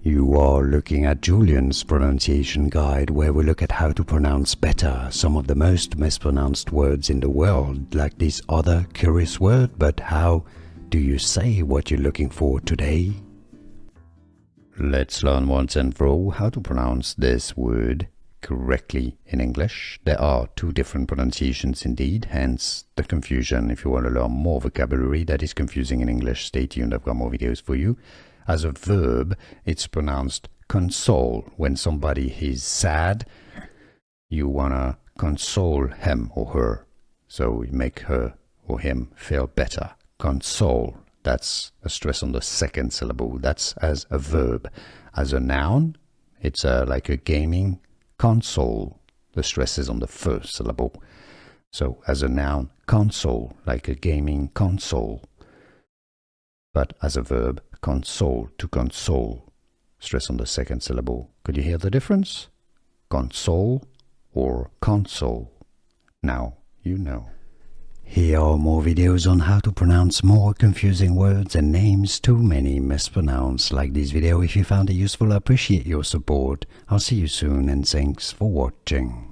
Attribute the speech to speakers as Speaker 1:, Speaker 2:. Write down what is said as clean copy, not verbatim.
Speaker 1: You are looking at Julian's pronunciation guide, where we look at how to pronounce better some of the most mispronounced words in the world, like this other curious word. But how do you say what you're looking for today? Let's learn once and for all how to pronounce this word correctly in English. There are two different pronunciations indeed, hence the confusion. If you want to learn more vocabulary that is confusing in English, stay tuned, I've got more videos for you. As a verb, it's pronounced console. When somebody is sad, you want to console him or her. So you make her or him feel better. Console. That's a stress on the second syllable. That's as a verb. As a noun, it's like a gaming console. The stress is on the first syllable. So as a noun, console, like a gaming console. But as a verb, console, to console. Stress on the second syllable. Could you hear the difference? Console or console. Now you know. Here are more videos on how to pronounce more confusing words and names too many mispronounced. Like this video if you found it useful. I appreciate your support. I'll see you soon and thanks for watching.